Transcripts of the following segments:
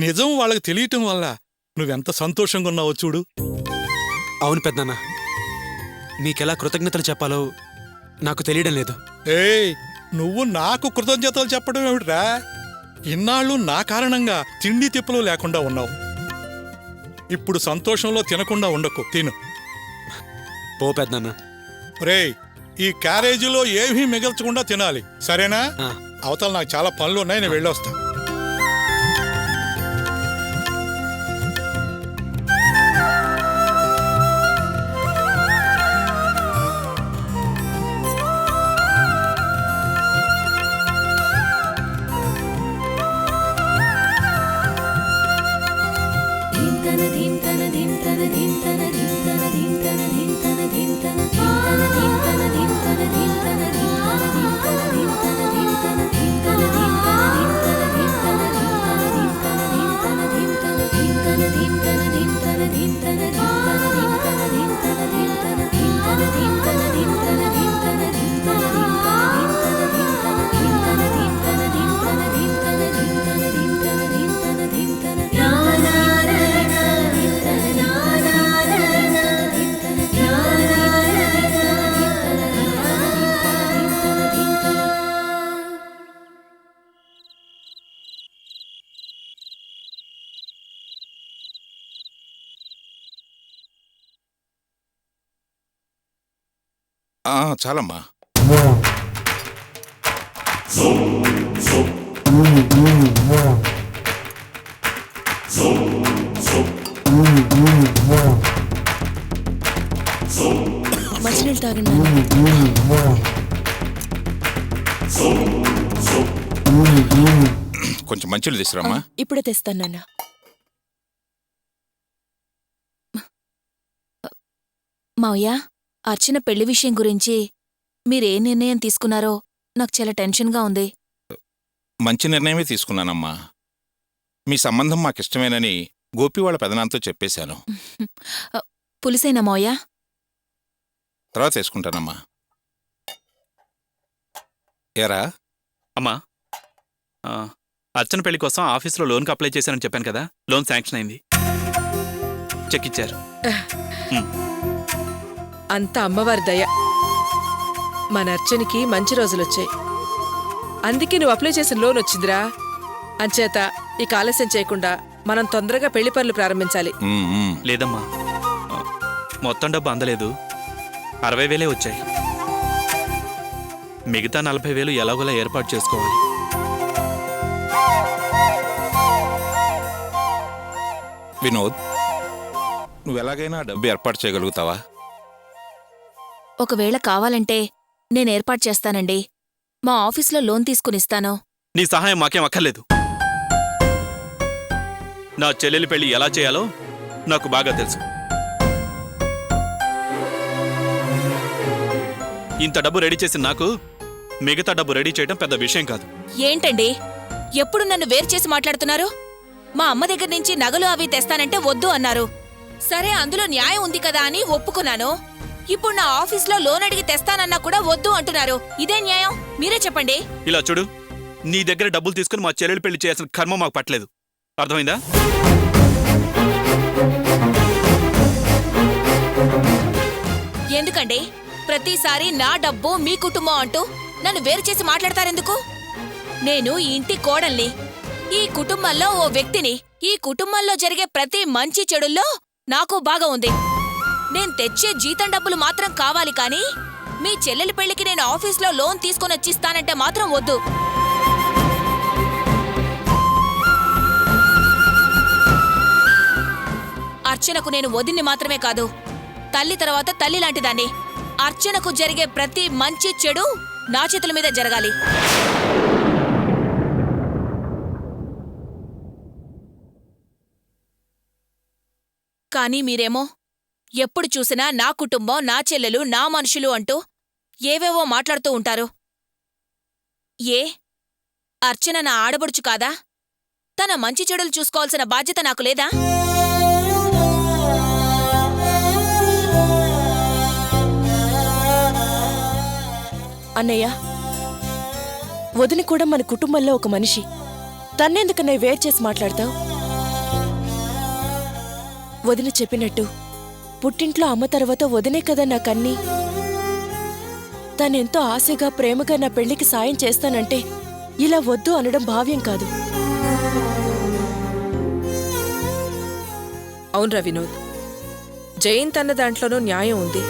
నిజం వాళ్ళకి తెలియటం వల్ల నువ్వెంత సంతోషంగా ఉన్నావో చూడు. అవును పెద్దనాన్న, మీకెలా కృతజ్ఞతలు చెప్పాలో నాకు తెలియడం లేదు. ఏయ్, నువ్వు నాకు కృతజ్ఞతలు చెప్పడం ఏమిట్రా? ఇన్నాళ్ళు నా కారణంగా తిండి తిప్పలు లేకుండా ఉన్నావు. ఇప్పుడు సంతోషంలో తినకుండా ఉండకు, తిను. పో పెద్దనాన్న. రేయ్, ఈ క్యారేజీలో ఏమీ మిగల్చకుండా తినాలి, సరేనా? అవతల నాకు చాలా పనులు ఉన్నాయి, నేను వెళ్ళొస్తా. చాలమ్మా. మంచినీళ్ళు తాగండి. కొంచెం మంచిలు తీసుకురామ్మా. ఇప్పుడే తెస్తాను నాన్న. మావయ్య, అర్చన పెళ్లి విషయం గురించి మీరే నిర్ణయం తీసుకున్నారో నాకు చాలా టెన్షన్గా ఉంది. మంచి నిర్ణయమే తీసుకున్నానమ్మా. మీ సంబంధం మాకిష్టమేనని గోపి వాళ్ళ పెదనాన్నతో చెప్పేశాను. పులిసేనా మావయ్య? తర్వాత వేసుకుంటానమ్మా. ఏరా అమ్మా, అర్చన పెళ్లి కోసం ఆఫీసులో లోన్కి అప్లై చేశానని చెప్పాను కదా, లోన్ శాంక్షన్ అయింది, చెక్ ఇచ్చారు. అంత అమ్మవారి దయ. మన అర్చనకి మంచి రోజులొచ్చాయి, అందుకే నువ్వు అప్లై చేసిన లోన్ వచ్చిందిరా. అంచేత ఇక ఆలస్యం చేయకుండా మనం తొందరగా పెళ్లి పనులు ప్రారంభించాలి. లేదమ్మా, మొత్తం డబ్బు అందలేదు, 60,000 వచ్చాయి. మిగతా 40,000 ఎలాగోలా ఏర్పాటు చేసుకోవాలి. వినోద్, నువ్వెలాగైనా డబ్బు ఏర్పాటు చేయగలుగుతావా? ఒకవేళ కావాలంటే నేనేర్పాటు చేస్తానండి. మా ఆఫీసులో లోన్ తీసుకునిస్తాను. నీ సహాయం మాకేం అక్కర్లేదు. నా చెల్లెలి పెళ్లి ఎలా చేయాలో నాకు బాగా తెలుసు. ఇంత డబ్బు రెడీ చేసిన నాకు మిగతా డబ్బు రెడీ చేయడం పెద్ద విషయం కాదు. ఏంటండి, ఎప్పుడు నన్ను వేరు చేసి మాట్లాడుతున్నారు? మా అమ్మ దగ్గర నుంచి నగలు అవి తెస్తానంటే వద్దు అన్నారు. సరే, అందులో న్యాయం ఉంది కదా అని ఒప్పుకున్నాను. ఇప్పుడు నా ఆఫీస్లో లోన్ అడిగి తెస్తానన్నా కూడా వద్దు అంటున్నారు. ఇదే న్యాయం? మీరే చెప్పండి. ఇలా చూడు, నీ దగ్గర డబ్బులు తీసుకుని మా చెల్లెలు పెళ్లి చేయాల్సిన కర్మ మాకు పట్టలేదు, అర్థమైందా? ఎందుకండి ప్రతిసారి నా డబ్బు మీ కుటుంబం అంటూ నన్ను వేరు చేసి మాట్లాడతారెందుకు? నేను ఈ ఇంటి కోడల్ని, ఈ కుటుంబంలో ఓ వ్యక్తిని. ఈ కుటుంబంలో జరిగే ప్రతి మంచి చెడుల్లో నాకు బాగా ఉంది. నేను తెచ్చే జీతం డబ్బులు మాత్రం కావాలి కానీ మీ చెల్లెలి పెళ్లికి నేను ఆఫీస్లో లోన్ తీసుకొని వచ్చిస్తానంటే మాత్రం వద్దు. అర్చనకు నేను వదిన్ని మాత్రమే కాదు, తల్లి తర్వాత తల్లి లాంటిదాన్ని. అర్చనకు జరిగే ప్రతి మంచి చెడు నా చేతుల మీద జరగాలి. కానీ మీరేమో ఎప్పుడు చూసినా నా కుటుంబం, నా చెల్లెలు, నా మనుషులు అంటూ ఏవేవో మాట్లాడుతూ ఉంటారు. ఏ అర్చన నా ఆడబడుచు కాదా? తన మంచి చెడులు చూసుకోవాల్సిన బాధ్యత నాకు లేదా? అన్నయ్య, వదిన కూడా మన కుటుంబంలో ఒక మనిషి. తన్నెందుకన్నయ్య వేరు చేసి మాట్లాడతావు? వదిన చెప్పినట్టు పుట్టింట్లో అమ్మ తర్వాత వదినే కదా నాకన్నీ. తనెంతో ఆశగా ప్రేమగా నా పెళ్లికి సాయం చేస్తానంటే ఇలా వద్దు అనడం భావ్యం కాదు. అవునరా వినోద్, జయంత్ అన్న దాంట్లోనూ న్యాయం ఉంది.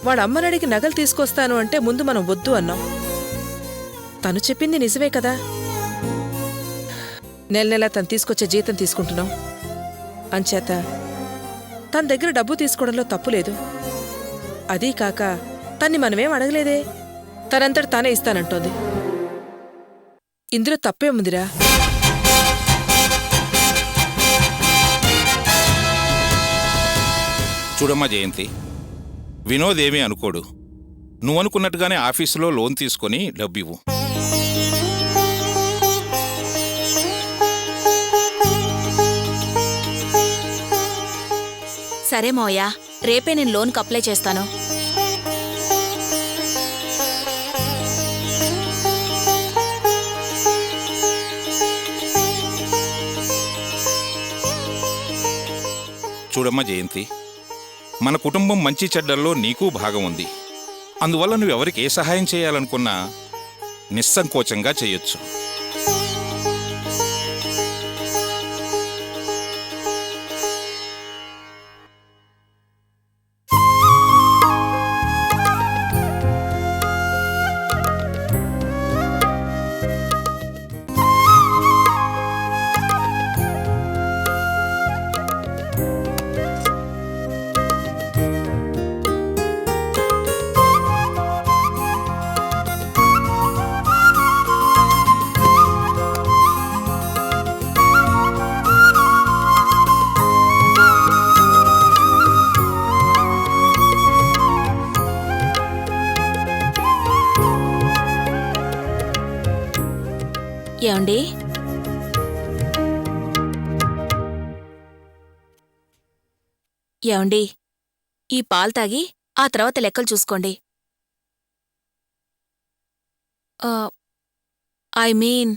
వాడమ్మనడికి నగలు తీసుకొస్తాను అంటే ముందు మనం వద్దు అన్నాం. తను చెప్పింది నిజమే కదా. నెల నెలా తను తీసుకొచ్చే జీతం తీసుకుంటున్నాం. అంచేత తన దగ్గర డబ్బు తీసుకోవడంలో తప్పులేదు. అదీ కాక తన్ని మనమేం అడగలేదే, తనంతట తానే ఇస్తానంటోంది. ఇందులో తప్పేముందిరా? చూడమ్మా జయంతి, వినోద్ ఏమీ అనుకోడు. నువ్వనుకున్నట్టుగానే ఆఫీసులో లోన్ తీసుకొని డబ్బివ్వు. సరే మోయా, రేపే నేను లోన్కి అప్లై చేస్తాను. చూడమ్మా జయంతి, మన కుటుంబం మంచి చెడ్డల్లో నీకూ భాగం ఉంది. అందువల్ల నువ్వెవరికి ఏ సహాయం చేయాలనుకున్నా నిస్సంకోచంగా చేయొచ్చు. ఏమండి, ఏమండి, ఈ పాలు తాగి ఆ తర్వాత లెక్కలు చూసుకోండి. ఐ మీన్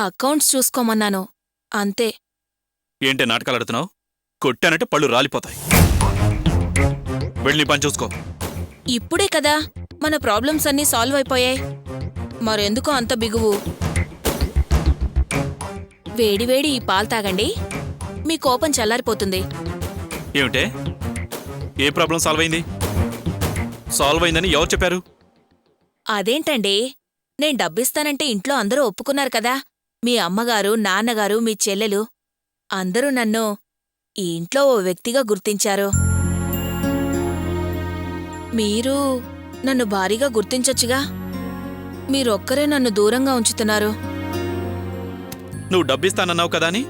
అకౌంట్స్ చూసుకోమన్నాను అంతే. ఏంటే నాటకాలు ఆడుతున్నావు? కొట్టానంటే పళ్ళు రాలిపోతాయి. వెళ్ళి నీ పని చూసుకో. ఇప్పుడే కదా మన ప్రాబ్లమ్స్ అన్నీ సాల్వ్ అయిపోయాయి, మరెందుకో అంత బిగువు? వేడివేడి ఈ పాలు తాగండి, మీ కోపం చల్లారిపోతుంది. ఏమిటే, ఏ ప్రాబ్లం సాల్వ్ అయింది? సాల్వ్ అయిందని ఎవరు చెప్పారు? అదేంటండి, నేను డబ్బిస్తానంటే ఇంట్లో అందరూ ఒప్పుకున్నారు కదా. మీ అమ్మగారు, నాన్నగారు, మీ చెల్లెలు అందరూ నన్ను ఈ ఇంట్లో ఓ వ్యక్తిగా గుర్తించారు. మీరు నన్ను భారీగా గుర్తించొచ్చుగా. మీరొక్కరే నన్ను దూరంగా ఉంచుతున్నారు. నువ్వు డబ్బిస్తానన్నావు కదా అని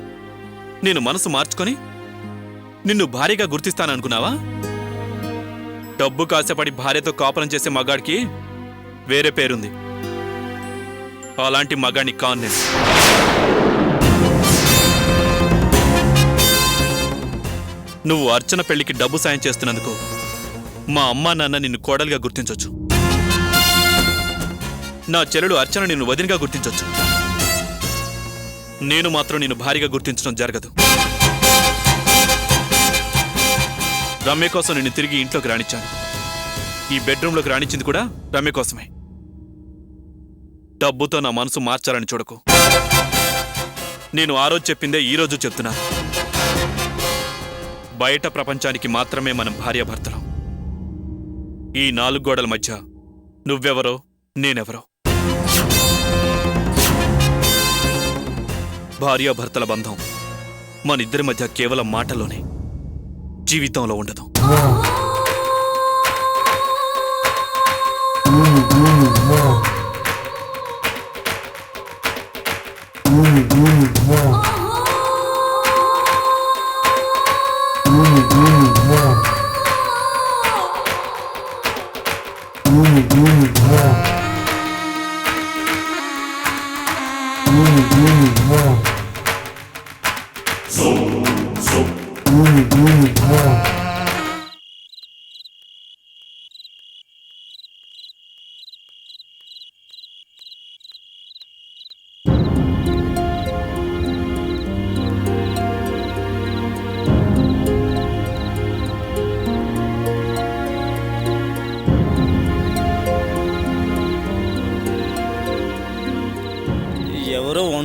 నేను మనసు మార్చుకొని నిన్ను భారీగా గుర్తిస్తాననుకున్నావా? డబ్బు కాసేపడి భార్యతో కాపురం చేసే మగాడికి వేరే పేరుంది. అలాంటి మగాడిని కాను నేను. నువ్వు అర్చన పెళ్లికి డబ్బు సాయం చేస్తున్నందుకు మా అమ్మా నాన్న నిన్ను కోడలుగా గుర్తించొచ్చు. నా చెల్లెలు అర్చన నిన్ను వదినగా గుర్తించొచ్చు. నేను మాత్రం నిన్ను భారీగా గుర్తించడం జరగదు. రమ్య కోసం నిన్ను తిరిగి ఇంట్లోకి రానిచ్చాను. ఈ బెడ్రూంలోకి రానిచ్చింది కూడా రమ్య కోసమే. డబ్బుతో నా మనసు మార్చాలని చూడకు. నేను ఆ రోజు చెప్పిందే ఈ రోజు చెప్తున్నాను. బయట ప్రపంచానికి మాత్రమే మనం భార్యాభర్తలం. ఈ 4 గోడల మధ్య నువ్వెవరో నేనెవరో. భార్యాభర్తల బంధం మనిద్దరి మధ్య కేవలం మాటలోనే, జీవితంలో ఉండదు.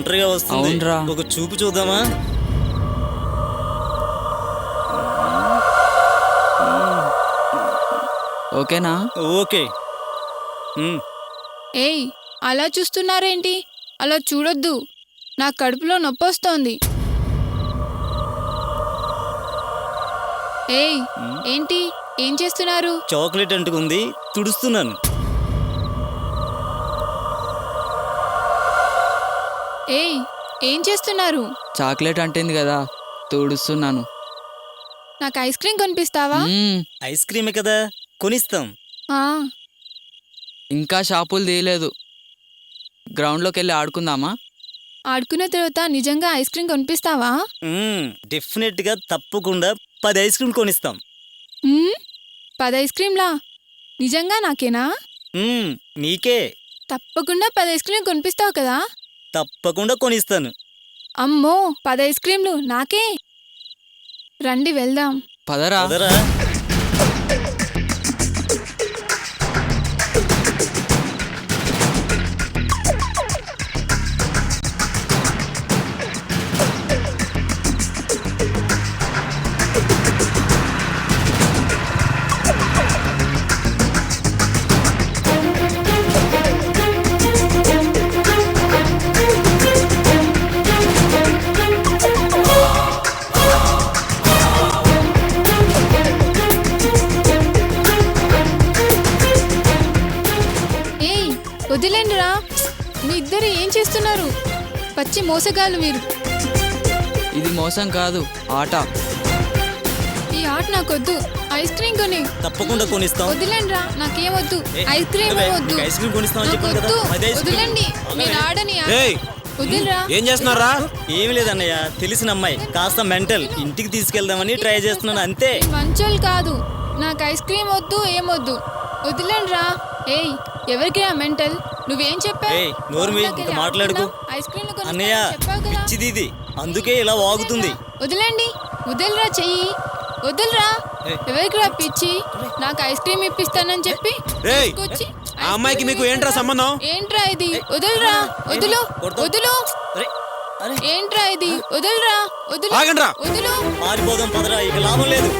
ఒంటరిగా వస్తుంది. అవునరా. ఒక చూపు చూద్దామా? ఓకేనా? ఓకే. ఏయ్, అలా చూస్తున్నారేంటి? అలా చూడొద్దు, నా కడుపులో నొప్పొస్తోంది. ఏయ్, ఏంటి, ఏం చేస్తున్నారు? చాక్లెట్ అంటుకుంది, తుడుస్తున్నాను. ఏయ్, ఏం చేస్తున్నారు? చాక్లెట్ అంటుంది కదా, తుడుస్తున్నాను. నాకు ఐస్ క్రీమ్ కొనిపిస్తావా? ఐస్ క్రీమే కదా, కొనిస్తాం. ఆ, ఇంకా షాపులు తీయలేదు. గ్రౌండ్లోకి వెళ్ళి ఆడుకుందామా? ఆడుకున్న తర్వాత నిజంగా ఐస్ క్రీమ్ కొనిపిస్తావా? డెఫినెట్గా తప్పకుండా 10 ఐస్ క్రీమ్ కొనిస్తాం. 10 ఐస్ క్రీమ్లా? నిజంగా నాకేనా? మీకే. తప్పకుండా 10 ఐస్ క్రీమ్ కొనిపిస్తావు కదా? తప్పకుండా కొనిస్తాను. అమ్మో, 10 ఐస్ క్రీమ్లు నాకే? రండి వెళ్దాం. పదరా. పదరా. ఏయ్, వదిలేండిరా. మీ ఇద్దరు ఏం చేస్తున్నారు? పచ్చి మోసగాళ్ళు మీరు. ఇది మోసం కాదు, ఆట. ఈ ఆట నాకొద్దు. ఐస్ క్రీమ్ కొని. తప్పకుండా కొనిస్తాం. వదిలేండిరా, నాకేమొద్దు. ఐస్ క్రీమ్ వద్దు. ఐస్ క్రీమ్ కొనిస్తామని చెప్పాను కదా, నాకొద్దు. 10 ఐస్ క్రీమ్. వదిలేండి, నేను ఆడని. ఏయ్, వదిలిరా. ఏం చేస్తున్నారా? ఏమి లేదన్నయ్య, తెలిసిన అమ్మాయి, కాస్త మెంటల్. ఇంటికి తీసుకెళ్దామని ట్రై చేస్తున్నాను అంతే. మంచోళ్ళు కాదు. నాకు ఐస్ క్రీమ్ వద్దు, ఏమొద్దు. వదిలేండిరా. ఏయ్, ఎవరికి ఆ మెంటల్? నువ్వేం చెప్పావు? ఏయ్, నోరు మూయి, ఇంకా మాట్లాడుకు. ఐస్ క్రీమ్ అన్నయ్య, పిచ్చిది ఇది, అందుకే ఇలా వాగుతుంది. వదిలేండి. వదిలిరా చెయ్యి. వదిలిరా. ఎవరికిరా పిచ్చి? నాకు ఐస్ క్రీమ్ ఇప్పిస్తానని చెప్పి రేయ్, తీసుకొచ్చి ఆ అమ్మాయికి మీకు ఏంట్రా సంబంధం? ఏంట్రా ఇది? వదిలిరా. వదులు. వదులు. అరే, అరే, ఏంట్రా ఇది? వదిలిరా. వదులు. ఆగండ్రా. వదులు. పారిపోదాం పదరా, ఇక లాభం లేదు.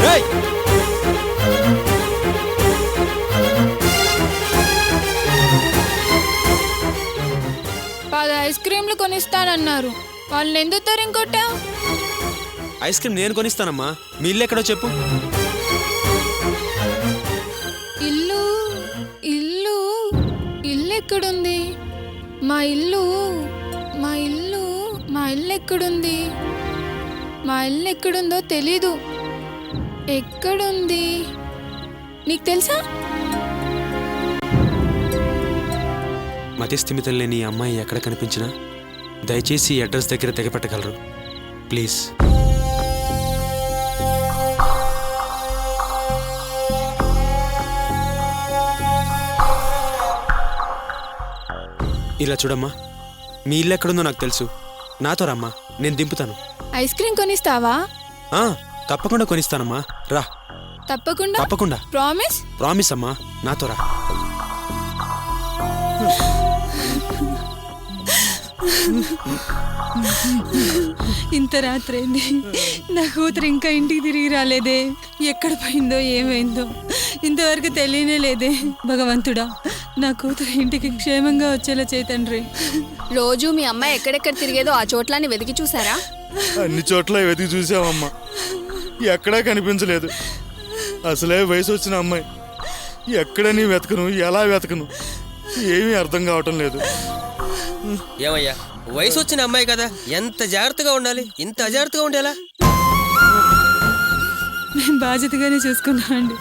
రేయ్, 10 ఐస్ క్రీమ్లు కొనిస్తానన్నారు. వాళ్ళని ఎందుకు తరింకొట్టావు? ఐస్ క్రీమ్ నేను కొనిస్తానమ్మా. మీ ఇల్లు ఎక్కడో చెప్పు. ఇల్లు ఇల్లు ఇల్లు ఎక్కడుంది? మా ఇల్లు మా ఇల్లు మా ఇల్లు ఎక్కడుంది? మా ఇల్లు ఎక్కడుందో తెలీదు. ఎక్కడుంది? నీకు తెలుసా? మతిస్థిమితం లేని ఈ అమ్మాయి ఎక్కడ కనిపించినా దయచేసి ఈ అడ్రస్ దగ్గర తెగపెట్టగలరు ప్లీజ్. ఇలా చూడమ్మా, మీ ఇల్లు ఎక్కడుందో నాకు తెలుసు. నాతో రమ్మా, నేను దింపుతాను. Ice cream కొనిస్తావా? తప్పకుండా కొనిస్తానమ్మా, రా. తప్పకుండా? తప్పకుండా. ప్రామిస్? ప్రామిస్ అమ్మా, నాతో రా. ఇంత రాత్రైంది, నా కూతురు ఇంకా ఇంటికి తిరిగి రాలేదే. ఎక్కడ పోయిందో ఏమైందో ఇంతవరకు తెలియనే లేదే. భగవంతుడా, నా కూతురు ఇంటికి క్షేమంగా వచ్చేలా చేయి తండ్రి. రోజు మీ అమ్మాయి ఎక్కడెక్కడ తిరిగేదో ఆ చోట్లని వెతికి చూసారా? అన్ని చోట్ల వెతికి చూసామమ్మా, ఎక్కడా కనిపించలేదు. అసలే వయసు వచ్చిన అమ్మాయి, ఎక్కడని వెతకను, ఎలా వెతకను, ఏమీ అర్థం కావటం లేదు. ఏమయ్యా, వయసు వచ్చిన అమ్మాయి కదా, ఎంత జాగ్రత్తగా ఉండాలి. ఇంత అజాగ్రత్తగా ఉండేలా? మేము బాధ్యతగానే చూసుకున్నామండి.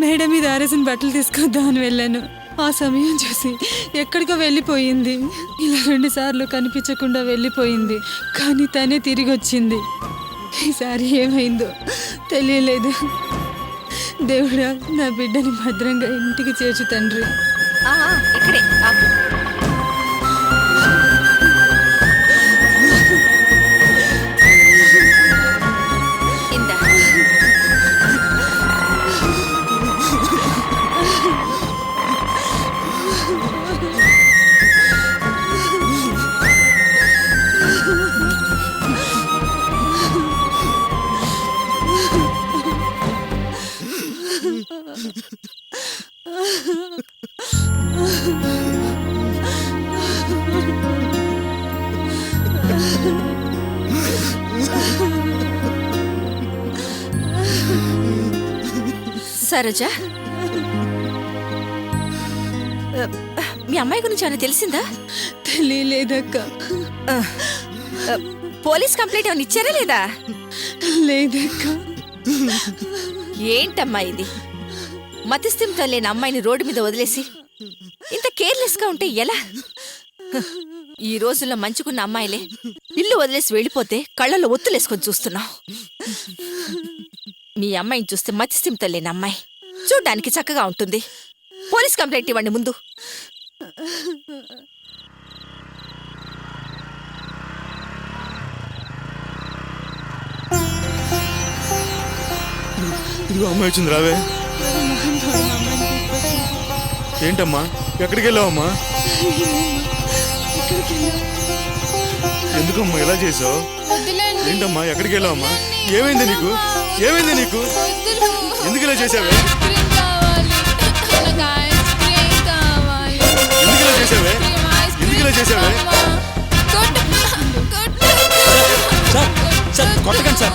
మేడ మీద ఆరేసిన బట్టలు తీసుకొద్దామని వెళ్ళాను. ఆ సమయం చూసి ఎక్కడికో వెళ్ళిపోయింది. ఇలా 2 సార్లు కనిపించకుండా వెళ్ళిపోయింది. కానీ తనే తిరిగి వచ్చింది. ఈసారి ఏమైందో తెలియలేదు. దేవుడా, నా బిడ్డని భద్రంగా ఇంటికి చేర్చు తండ్రి. ఇక్కడే సరోజ, మీ అమ్మాయి గురించి ఏమైనా తెలిసిందా? తెలియలేదక్క. పోలీస్ కంప్లైంట్ ఏమైనా ఇచ్చారా లేదా? లేదక్క. ఏంటమ్మా ఇది? మతిస్థిమితం లేని అమ్మాయిని రోడ్డు మీద వదిలేసి ఇంత కేర్లెస్ గా ఉంటే ఎలా? ఈ రోజుల్లో మంచుకున్న అమ్మాయిలే ఇల్లు వదిలేసి వెళ్ళిపోతే కళ్ళల్లో ఒత్తులేసుకొని చూస్తున్నావు. మీ అమ్మాయిని చూస్తే మతిస్థిమితం లేని అమ్మాయి, చూడ్డానికి చక్కగా ఉంటుంది. పోలీస్ కంప్లైంట్ ఇవ్వండి ముందు. ఇదిగో అమ్మాయి వచ్చింది, రావే. ఏంటమ్మా, ఎక్కడికి వెళ్ళావమ్మా? ఎందుకమ్మా ఇలా చేసావు? ఏంటమ్మా, ఎక్కడికి వెళ్ళావమ్మా? ఏమైంది నీకు? ఏమైంది నీకు? ఎందుకు ఇలా చేసావే? ఎందుకు ఇలా చేసావే? ఎందుకు ఇలా చేసావే? సార్ కొట్టకండి సార్.